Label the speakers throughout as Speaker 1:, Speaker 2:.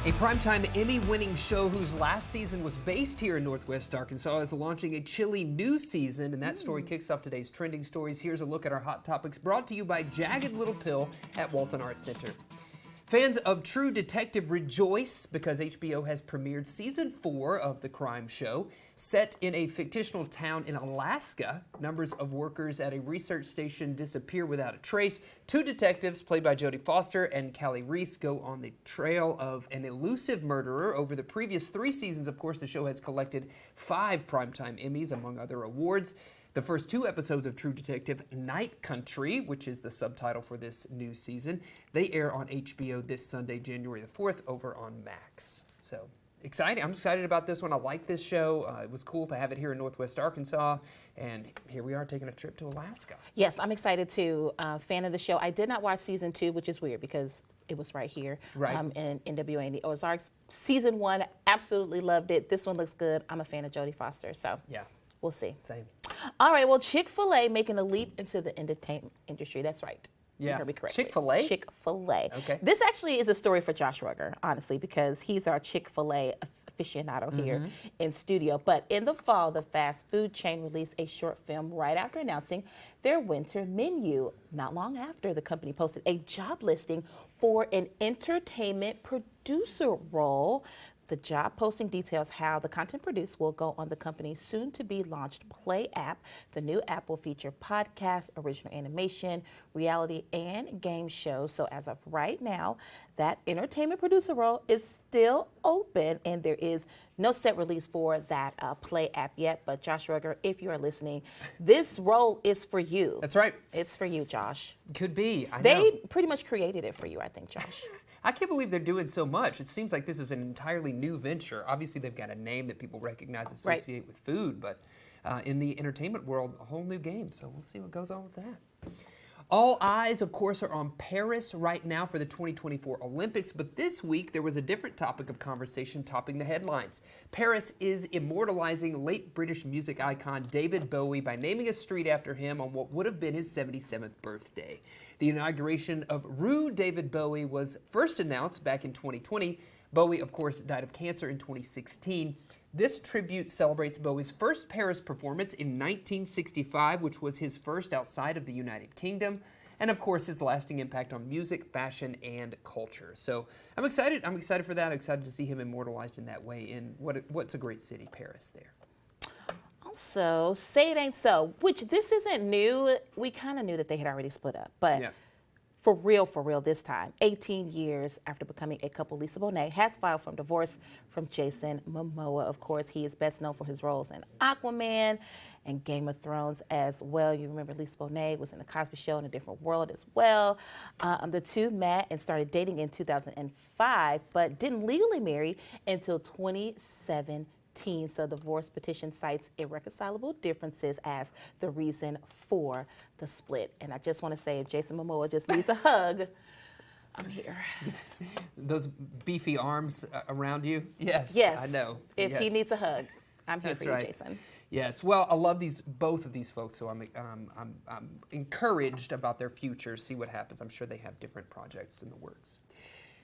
Speaker 1: A primetime Emmy-winning show whose last season was based here in Northwest Arkansas is launching a chilly new season, and that story kicks off today's trending stories. Here's a look at our hot topics brought to you by Jagged Little Pill at Walton Arts Center. Fans of True Detective rejoice because HBO has premiered season 4 of the crime show. Set in a fictional town in Alaska, numbers of workers at a research station disappear without a trace. Two detectives, played by Jodie Foster and Callie Reese, go on the trail of an elusive murderer. Over the previous 3 seasons, of course, the show has collected 5 Primetime Emmys, among other awards. The first 2 episodes of True Detective Night Country, which is the subtitle for this new season, they air on HBO this Sunday, January the 4th, over on Max. So, exciting. I'm excited about this one. I like this show. It was cool to have it here in Northwest Arkansas, and here we are taking a trip to Alaska.
Speaker 2: Yes, I'm excited too. Fan of the show. I did not watch season 2, which is weird because it was right here in NWA and the Ozarks. Season 1, absolutely loved it. This one looks good. I'm a fan of Jodie Foster, so
Speaker 1: yeah,
Speaker 2: we'll see.
Speaker 1: Same.
Speaker 2: All right, well, ChickfilA making a leap into the entertainment industry. That's right.
Speaker 1: Yeah.
Speaker 2: You heard me correctly.
Speaker 1: ChickfilA?
Speaker 2: ChickfilA.
Speaker 1: Okay.
Speaker 2: This actually is a story for Josh Rugger, honestly, because he's our ChickfilA aficionado here in studio. But in the fall, the fast food chain released a short film right after announcing their winter menu. Not long after, the company posted a job listing for an entertainment producer role. The job posting details how the content produced will go on the company's soon-to-be-launched Play app. The new app will feature podcasts, original animation, reality, and game shows. So as of right now, that entertainment producer role is still open, and there is no set release for that Play app yet. But Josh Rugger, if you are listening, this role is for you.
Speaker 1: That's right.
Speaker 2: It's for you, Josh.
Speaker 1: Could be.
Speaker 2: They pretty much created it for you, I think, Josh.
Speaker 1: I can't believe they're doing so much. It seems like this is an entirely new venture. Obviously, they've got a name that people recognize, associate with food, but in the entertainment world, a whole new game. So we'll see what goes on with that. All eyes, of course, are on Paris right now for the 2024 Olympics, but this week there was a different topic of conversation topping the headlines. Paris is immortalizing late British music icon David Bowie by naming a street after him on what would have been his 77th birthday. The inauguration of Rue David Bowie was first announced back in 2020. Bowie, of course, died of cancer in 2016. This tribute celebrates Bowie's first Paris performance in 1965, which was his first outside of the United Kingdom, and of course his lasting impact on music, fashion, and culture. So I'm excited. I'm excited for that. I'm excited to see him immortalized in that way in what's a great city, Paris there.
Speaker 2: Also, Say It Ain't So, which this isn't new. We kind of knew that they had already split up, but for real this time, 18 years after becoming a couple, Lisa Bonet has filed for divorce from Jason Momoa. Of course, he is best known for his roles in Aquaman and Game of Thrones as well. You remember Lisa Bonet was in The Cosby Show in a different world as well. The two met and started dating in 2005, but didn't legally marry until 2017. So the divorce petition cites irreconcilable differences as the reason for the split. And I just want to say, if Jason Momoa just needs a hug, I'm here.
Speaker 1: Those beefy arms around you? Yes, I know.
Speaker 2: If he needs a hug, I'm here for you,
Speaker 1: right.
Speaker 2: Jason.
Speaker 1: Yes, well, I love both of these folks, so I'm encouraged about their future. See what happens. I'm sure they have different projects in the works.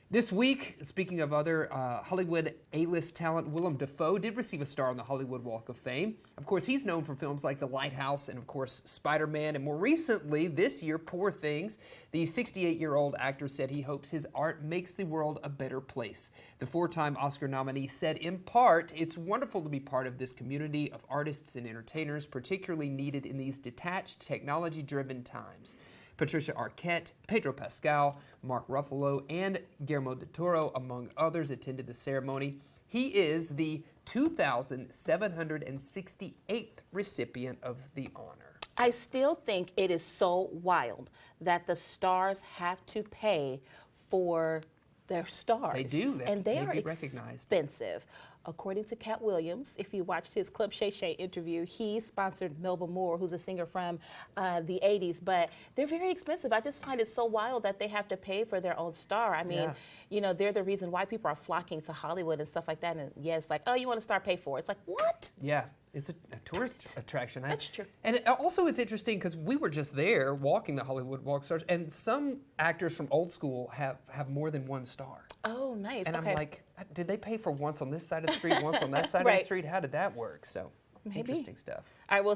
Speaker 1: This week, speaking of other Hollywood A-list talent, Willem Dafoe did receive a star on the Hollywood Walk of Fame. Of course, he's known for films like The Lighthouse and, of course, Spider-Man. And more recently, this year, Poor Things. The 68-year-old actor said he hopes his art makes the world a better place. The 4-time Oscar nominee said, in part, it's wonderful to be part of this community of artists and entertainers, particularly needed in these detached, technology-driven times. Patricia Arquette, Pedro Pascal, Mark Ruffalo, and Guillermo del Toro, among others, attended the ceremony. He is the 2,768th recipient of the honor.
Speaker 2: I still think it is so wild that the stars have to pay for their stars.
Speaker 1: They do.
Speaker 2: And they are
Speaker 1: recognized.
Speaker 2: Expensive. According to Cat Williams, if you watched his Club Shay Shay interview, he sponsored Melba Moore, who's a singer from the 80s, but they're very expensive. I just find it so wild that they have to pay for their own star. I mean, you know, they're the reason why people are flocking to Hollywood and stuff like that. And it's like, oh, you want a star, pay for it. It's like, what?
Speaker 1: Yeah, it's a tourist attraction.
Speaker 2: That's true.
Speaker 1: And also it's interesting because we were just there walking the Hollywood Walk of Stars, and some actors from old school have more than one star.
Speaker 2: Oh, nice.
Speaker 1: And
Speaker 2: okay.
Speaker 1: I'm like, Did they pay for once on this side of the street, once on that side of the
Speaker 2: Right.
Speaker 1: street? How did that work? So
Speaker 2: Maybe.
Speaker 1: interesting stuff.
Speaker 2: All right, well,